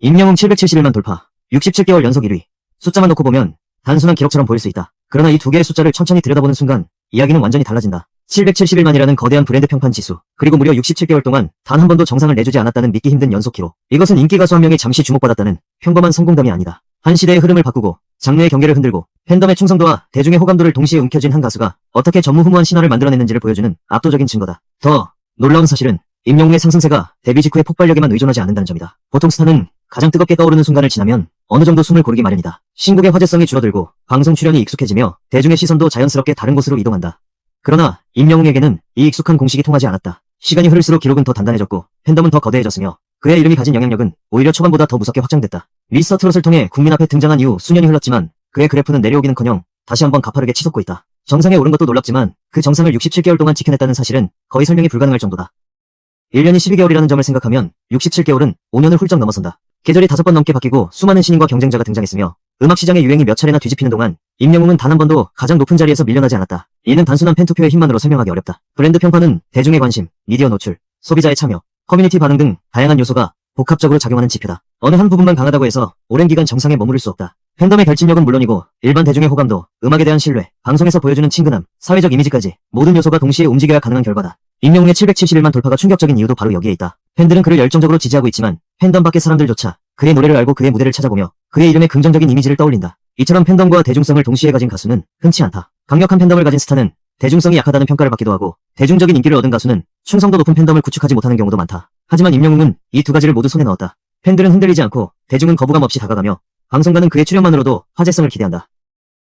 임영웅 771만 돌파, 67개월 연속 1위. 숫자만 놓고 보면 단순한 기록처럼 보일 수 있다. 그러나 이 두 개의 숫자를 천천히 들여다보는 순간 이야기는 완전히 달라진다. 771만이라는 거대한 브랜드 평판 지수, 그리고 무려 67개월 동안 단 한 번도 정상을 내주지 않았다는 믿기 힘든 연속 기록. 이것은 인기 가수 한 명이 잠시 주목받았다는 평범한 성공담이 아니다. 한 시대의 흐름을 바꾸고 장르의 경계를 흔들고 팬덤의 충성도와 대중의 호감도를 동시에 움켜쥔 한 가수가 어떻게 전무후무한 신화를 만들어냈는지를 보여주는 압도적인 증거다. 더 놀라운 사실은 임영웅의 상승세가 데뷔 직후의 폭발력에만 의존하지 않는다는 점이다. 보통 스타는 가장 뜨겁게 떠오르는 순간을 지나면 어느 정도 숨을 고르기 마련이다. 신곡의 화제성이 줄어들고 방송 출연이 익숙해지며 대중의 시선도 자연스럽게 다른 곳으로 이동한다. 그러나 임영웅에게는 이 익숙한 공식이 통하지 않았다. 시간이 흐를수록 기록은 더 단단해졌고 팬덤은 더 거대해졌으며 그의 이름이 가진 영향력은 오히려 초반보다 더 무섭게 확장됐다. 미스터 트롯을 통해 국민 앞에 등장한 이후 수년이 흘렀지만 그의 그래프는 내려오기는커녕 다시 한번 가파르게 치솟고 있다. 정상에 오른 것도 놀랍지만 그 정상을 67개월 동안 지켜냈다는 사실은 거의 설명이 불가능할 정도다. 1년이 12개월이라는 점을 생각하면 67개월은 5년을 훌쩍 넘어선다. 계절이 5번 넘게 바뀌고 수많은 신인과 경쟁자가 등장했으며 음악 시장의 유행이 몇 차례나 뒤집히는 동안 임영웅은 단 한 번도 가장 높은 자리에서 밀려나지 않았다. 이는 단순한 팬투표의 힘만으로 설명하기 어렵다. 브랜드 평판은 대중의 관심, 미디어 노출, 소비자의 참여, 커뮤니티 반응 등 다양한 요소가 복합적으로 작용하는 지표다. 어느 한 부분만 강하다고 해서 오랜 기간 정상에 머무를 수 없다. 팬덤의 결집력은 물론이고 일반 대중의 호감도, 음악에 대한 신뢰, 방송에서 보여주는 친근함, 사회적 이미지까지 모든 요소가 동시에 움직여야 가능한 결과다. 임영웅의 771만 돌파가 충격적인 이유도 바로 여기에 있다. 팬들은 그를 열정적으로 지지하고 있지만 팬덤 밖의 사람들조차 그의 노래를 알고 그의 무대를 찾아보며 그의 이름에 긍정적인 이미지를 떠올린다. 이처럼 팬덤과 대중성을 동시에 가진 가수는 흔치 않다. 강력한 팬덤을 가진 스타는 대중성이 약하다는 평가를 받기도 하고 대중적인 인기를 얻은 가수는 충성도 높은 팬덤을 구축하지 못하는 경우도 많다. 하지만 임영웅은 이 두 가지를 모두 손에 넣었다. 팬들은 흔들리지 않고 대중은 거부감 없이 다가가며 방송가는 그의 출연만으로도 화제성을 기대한다.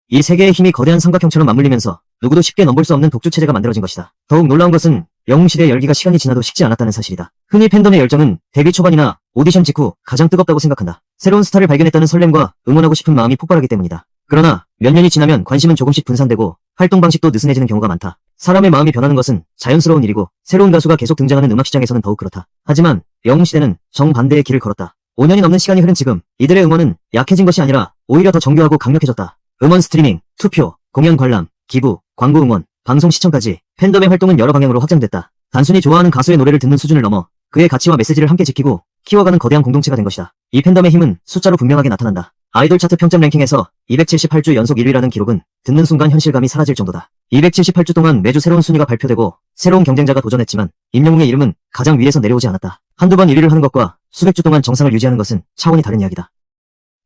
이 세 개의 힘이 거대한 삼각형처럼 맞물리면서 누구도 쉽게 넘볼 수 없는 독주 체제가 만들어진 것이다. 더욱 놀라운 것은 영웅시대의 열기가 시간이 지나도 식지 않았다는 사실이다. 흔히 팬덤의 열정은 데뷔 초반이나 오디션 직후 가장 뜨겁다고 생각한다. 새로운 스타를 발견했다는 설렘과 응원하고 싶은 마음이 폭발하기 때문이다. 그러나 몇 년이 지나면 관심은 조금씩 분산되고 활동 방식도 느슨해지는 경우가 많다. 사람의 마음이 변하는 것은 자연스러운 일이고 새로운 가수가 계속 등장하는 음악 시장에서는 더욱 그렇다. 하지만 영웅시대는 정반대의 길을 걸었다. 5년이 넘는 시간이 흐른 지금 이들의 응원은 약해진 것이 아니라 오히려 더 정교하고 강력해졌다. 음원 스트리밍, 투표, 공연 관람, 기부, 광고 응원, 방송 시청까지 팬덤의 활동은 여러 방향으로 확장됐다. 단순히 좋아하는 가수의 노래를 듣는 수준을 넘어 그의 가치와 메시지를 함께 지키고 키워가는 거대한 공동체가 된 것이다. 이 팬덤의 힘은 숫자로 분명하게 나타난다. 아이돌 차트 평점 랭킹에서 278주 연속 1위라는 기록은 듣는 순간 현실감이 사라질 정도다. 278주 동안 매주 새로운 순위가 발표되고 새로운 경쟁자가 도전했지만 임영웅의 이름은 가장 위에서 내려오지 않았다. 한두 번 1위를 하는 것과 수백 주 동안 정상을 유지하는 것은 차원이 다른 이야기다.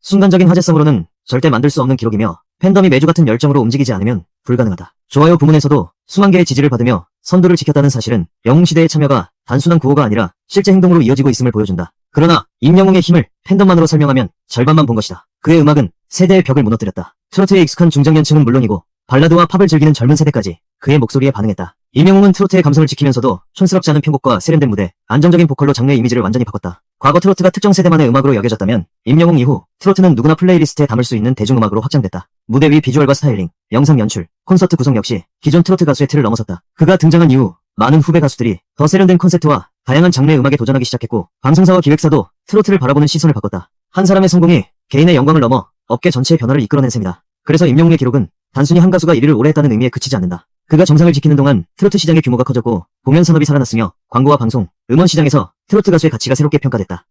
순간적인 화제성으로는 절대 만들 수 없는 기록이며 팬덤이 매주 같은 열정으로 움직이지 않으면 불가능하다. 좋아요 부문에서도 수만 개의 지지를 받으며 선두를 지켰다는 사실은 영웅시대의 참여가 단순한 구호가 아니라 실제 행동으로 이어지고 있음을 보여준다. 그러나 임영웅의 힘을 팬덤만으로 설명하면 절반만 본 것이다. 그의 음악은 세대의 벽을 무너뜨렸다. 트로트에 익숙한 중장년층은 물론이고 발라드와 팝을 즐기는 젊은 세대까지 그의 목소리에 반응했다. 임영웅은 트로트의 감성을 지키면서도 촌스럽지 않은 편곡과 세련된 무대, 안정적인 보컬로 장르의 이미지를 완전히 바꿨다. 과거 트로트가 특정 세대만의 음악으로 여겨졌다면 임영웅 이후 트로트는 누구나 플레이리스트에 담을 수 있는 대중음악으로 확장됐다. 무대 위 비주얼과 스타일링, 영상 연출, 콘서트 구성 역시 기존 트로트 가수의 틀을 넘어섰다. 그가 등장한 이후 많은 후배 가수들이 더 세련된 컨셉트와 다양한 장르의 음악에 도전하기 시작했고 방송사와 기획사도 트로트를 바라보는 시선을 바꿨다. 한 사람의 성공이 개인의 영광을 넘어 업계 전체의 변화를 이끌어낸 셈이다. 그래서 임영웅의 기록은 단순히 한 가수가 1위를 오래 했다는 의미에 그치지 않는다. 그가 정상을 지키는 동안 트로트 시장의 규모가 커졌고 공연 산업이 살아났으며 광고와 방송, 음원 시장에서 트로트 가수의 가치가 새롭게 평가됐다.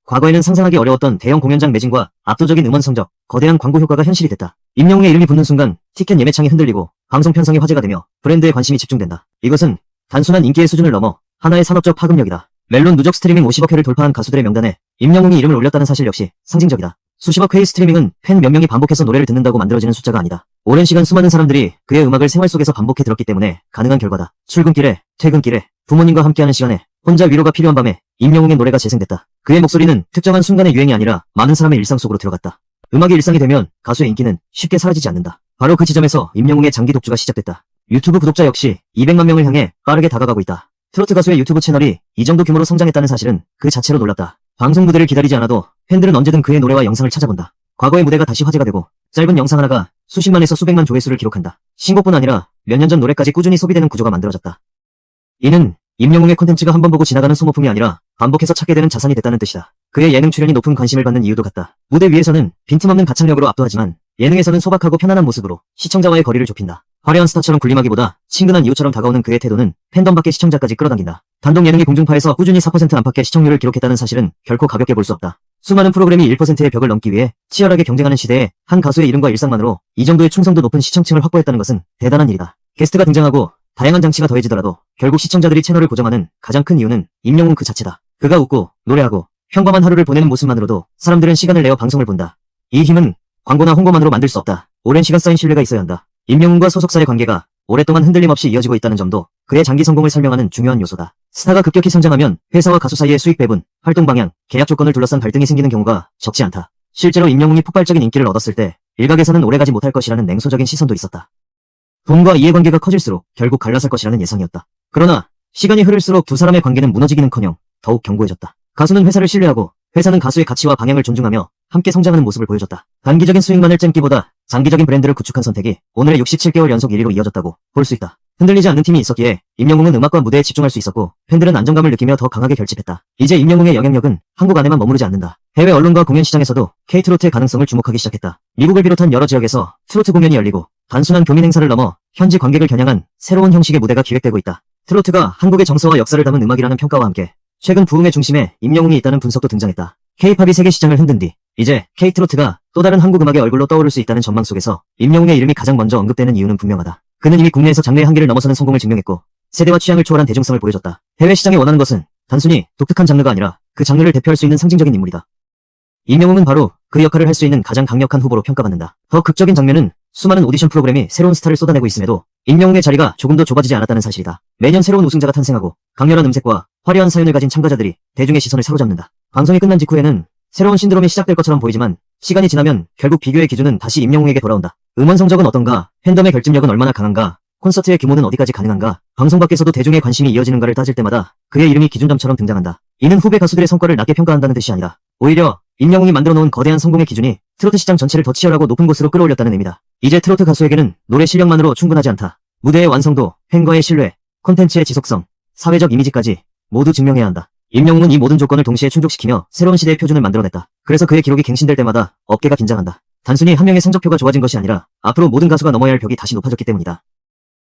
과거에는 상상하기 어려웠던 대형 공연장 매진과 압도적인 음원 성적, 거대한 광고 효과가 현실이 됐다. 임영웅의 이름이 붙는 순간 티켓 예매창이 흔들리고 방송 편성이 화제가 되며 브랜드에 관심이 집중된다. 이것은 단순한 인기의 수준을 넘어 하나의 산업적 파급력이다. 멜론 누적 스트리밍 50억 회를 돌파한 가수들의 명단에 임영웅이 이름을 올렸다는 사실 역시 상징적이다. 수십억 회의 스트리밍은 팬 몇 명이 반복해서 노래를 듣는다고 만들어지는 숫자가 아니다. 오랜 시간 수많은 사람들이 그의 음악을 생활 속에서 반복해 들었기 때문에 가능한 결과다. 출근길에, 퇴근길에, 부모님과 함께하는 시간에, 혼자 위로가 필요한 밤에 임영웅의 노래가 재생됐다. 그의 목소리는 특정한 순간의 유행이 아니라 많은 사람의 일상 속으로 들어갔다. 음악이 일상이 되면 가수의 인기는 쉽게 사라지지 않는다. 바로 그 지점에서 임영웅의 장기 독주가 시작됐다. 유튜브 구독자 역시 200만 명을 향해 빠르게 다가가고 있다. 트로트 가수의 유튜브 채널이 이 정도 규모로 성장했다는 사실은 그 자체로 놀랍다. 방송 무대를 기다리지 않아도 팬들은 언제든 그의 노래와 영상을 찾아본다. 과거의 무대가 다시 화제가 되고 짧은 영상 하나가 수십만에서 수백만 조회수를 기록한다. 신곡뿐 아니라 몇 년 전 노래까지 꾸준히 소비되는 구조가 만들어졌다. 이는 임영웅의 콘텐츠가 한 번 보고 지나가는 소모품이 아니라 반복해서 찾게 되는 자산이 됐다는 뜻이다. 그의 예능 출연이 높은 관심을 받는 이유도 같다. 무대 위에서는 빈틈없는 가창력으로 압도하지만 예능에서는 소박하고 편안한 모습으로 시청자와의 거리를 좁힌다. 화려한 스타처럼 군림하기보다 친근한 이웃처럼 다가오는 그의 태도는 팬덤 밖의 시청자까지 끌어당긴다. 단독 예능이 공중파에서 꾸준히 4% 안팎의 시청률을 기록했다는 사실은 결코 가볍게 볼 수 없다. 수많은 프로그램이 1%의 벽을 넘기 위해 치열하게 경쟁하는 시대에 한 가수의 이름과 일상만으로 이 정도의 충성도 높은 시청층을 확보했다는 것은 대단한 일이다. 게스트가 등장하고 다양한 장치가 더해지더라도 결국 시청자들이 채널을 고정하는 가장 큰 이유는 임영웅 그 자체다. 그가 웃고 노래하고 평범한 하루를 보내는 모습만으로도 사람들은 시간을 내어 방송을 본다. 이 힘은 광고나 홍보만으로 만들 수 없다. 오랜 시간 쌓인 신뢰가 있어야 한다. 임영웅과 소속사의 관계가 오랫동안 흔들림 없이 이어지고 있다는 점도 그의 장기 성공을 설명하는 중요한 요소다. 스타가 급격히 성장하면 회사와 가수 사이의 수익 배분, 활동 방향, 계약 조건을 둘러싼 갈등이 생기는 경우가 적지 않다. 실제로 임영웅이 폭발적인 인기를 얻었을 때 일각에서는 오래가지 못할 것이라는 냉소적인 시선도 있었다. 돈과 이해관계가 커질수록 결국 갈라설 것이라는 예상이었다. 그러나 시간이 흐를수록 두 사람의 관계는 무너지기는커녕 더욱 견고해졌다. 가수는 회사를 신뢰하고 회사는 가수의 가치와 방향을 존중하며 함께 성장하는 모습을 보여줬다. 단기적인 수익만을 잼기보다 장기적인 브랜드를 구축한 선택이 오늘의 67개월 연속 1위로 이어졌다고 볼 수 있다. 흔들리지 않는 팀이 있었기에 임영웅은 음악과 무대에 집중할 수 있었고 팬들은 안정감을 느끼며 더 강하게 결집했다. 이제 임영웅의 영향력은 한국 안에만 머무르지 않는다. 해외 언론과 공연 시장에서도 K-트로트의 가능성을 주목하기 시작했다. 미국을 비롯한 여러 지역에서 트로트 공연이 열리고 단순한 교민 행사를 넘어 현지 관객을 겨냥한 새로운 형식의 무대가 기획되고 있다. 트로트가 한국의 정서와 역사를 담은 음악이라는 평가와 함께 최근 부흥의 중심에 임영웅이 있다는 분석도 등장했다. K-팝이 세계 시장을 흔든 뒤 이제 K-트로트가 또 다른 한국 음악의 얼굴로 떠오를 수 있다는 전망 속에서 임영웅의 이름이 가장 먼저 언급되는 이유는 분명하다. 그는 이미 국내에서 장르의 한계를 넘어서는 성공을 증명했고 세대와 취향을 초월한 대중성을 보여줬다. 해외 시장에 원하는 것은 단순히 독특한 장르가 아니라 그 장르를 대표할 수 있는 상징적인 인물이다. 임영웅은 바로 그 역할을 할 수 있는 가장 강력한 후보로 평가받는다. 더 극적인 장면은 수많은 오디션 프로그램이 새로운 스타를 쏟아내고 있음에도 임영웅의 자리가 조금 더 좁아지지 않았다는 사실이다. 매년 새로운 우승자가 탄생하고 강렬한 음색과 화려한 사연을 가진 참가자들이 대중의 시선을 사로잡는다. 방송이 끝난 직후에는 새로운 신드롬이 시작될 것처럼 보이지만 시간이 지나면 결국 비교의 기준은 다시 임영웅에게 돌아온다. 음원 성적은 어떤가? 팬덤의 결집력은 얼마나 강한가? 콘서트의 규모는 어디까지 가능한가? 방송 밖에서도 대중의 관심이 이어지는가를 따질 때마다 그의 이름이 기준점처럼 등장한다. 이는 후배 가수들의 성과를 낮게 평가한다는 뜻이 아니라 오히려 임영웅이 만들어 놓은 거대한 성공의 기준이 트로트 시장 전체를 더 치열하고 높은 곳으로 끌어올렸다는 의미다. 이제 트로트 가수에게는 노래 실력만으로 충분하지 않다. 무대의 완성도, 팬과의 신뢰, 콘텐츠의 지속성, 사회적 이미지까지 모두 증명해야 한다. 임영웅은 이 모든 조건을 동시에 충족시키며 새로운 시대의 표준을 만들어냈다. 그래서 그의 기록이 갱신될 때마다 업계가 긴장한다. 단순히 한 명의 성적표가 좋아진 것이 아니라 앞으로 모든 가수가 넘어야 할 벽이 다시 높아졌기 때문이다.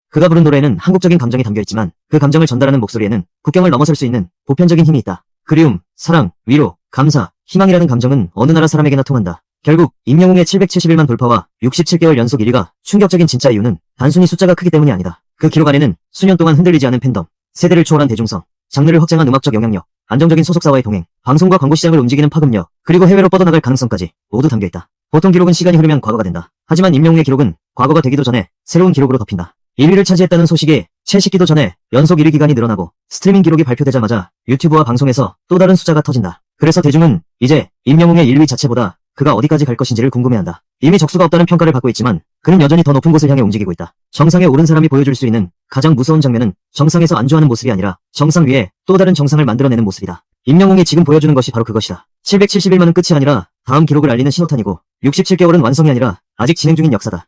그가 부른 노래에는 한국적인 감정이 담겨있지만 그 감정을 전달하는 목소리에는 국경을 넘어설 수 있는 보편적인 힘이 있다. 그리움, 사랑, 위로, 감사, 희망이라는 감정은 어느 나라 사람에게나 통한다. 결국 임영웅의 771만 돌파와 67개월 연속 1위가 충격적인 진짜 이유는 단순히 숫자가 크기 때문이 아니다. 그 기록 안에는 수년 동안 흔들리지 않은 팬덤, 세대를 초월한 대중성, 장르를 확장한 음악적 영향력, 안정적인 소속사와의 동행, 방송과 광고 시장을 움직이는 파급력, 그리고 해외로 뻗어나갈 가능성까지 모두 담겨있다. 보통 기록은 시간이 흐르면 과거가 된다. 하지만 임영웅의 기록은 과거가 되기도 전에 새로운 기록으로 덮인다. 1위를 차지했다는 소식이 채 식기도 전에 연속 1위 기간이 늘어나고 스트리밍 기록이 발표되자마자 유튜브와 방송에서 또 다른 숫자가 터진다. 그래서 대중은 이제 임영웅의 1위 자체보다 그가 어디까지 갈 것인지를 궁금해한다. 이미 적수가 없다는 평가를 받고 있지만 그는 여전히 더 높은 곳을 향해 움직이고 있다. 정상에 오른 사람이 보여줄 수 있는 가장 무서운 장면은 정상에서 안주하는 모습이 아니라 정상 위에 또 다른 정상을 만들어내는 모습이다. 임영웅이 지금 보여주는 것이 바로 그것이다. 771만은 끝이 아니라 다음 기록을 알리는 신호탄이고 67개월은 완성이 아니라 아직 진행 중인 역사다.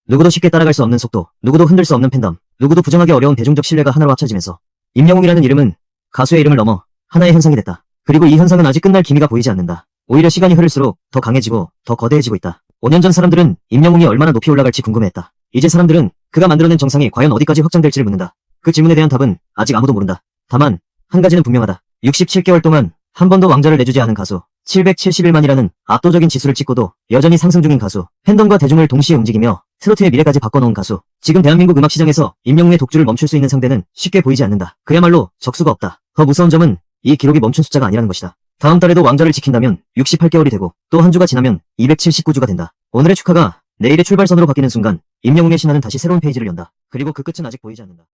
누구도 쉽게 따라갈 수 없는 속도, 누구도 흔들 수 없는 팬덤, 누구도 부정하기 어려운 대중적 신뢰가 하나로 합쳐지면서 임영웅이라는 이름은 가수의 이름을 넘어 하나의 현상이 됐다. 그리고 이 현상은 아직 끝날 기미가 보이지 않는다. 오히려 시간이 흐를수록 더 강해지고 더 거대해지고 있다. 5년 전 사람들은 임영웅이 얼마나 높이 올라갈지 궁금해했다. 이제 사람들은 그가 만들어낸 정상이 과연 어디까지 확장될지를 묻는다. 그 질문에 대한 답은 아직 아무도 모른다. 다만 한 가지는 분명하다. 67개월 동안 한 번도 왕자를 내주지 않은 가수, 771만이라는 압도적인 지수를 찍고도 여전히 상승 중인 가수, 팬덤과 대중을 동시에 움직이며 트로트의 미래까지 바꿔놓은 가수. 지금 대한민국 음악 시장에서 임영웅의 독주를 멈출 수 있는 상대는 쉽게 보이지 않는다. 그야말로 적수가 없다. 더 무서운 점은 이 기록이 멈춘 숫자가 아니라는 것이다. 다음 달에도 왕자를 지킨다면 68개월이 되고 또 한 주가 지나면 279주가 된다. 오늘의 축하가 내일의 출발선으로 바뀌는 순간 임영웅의 신화는 다시 새로운 페이지를 연다. 그리고 그 끝은 아직 보이지 않는다.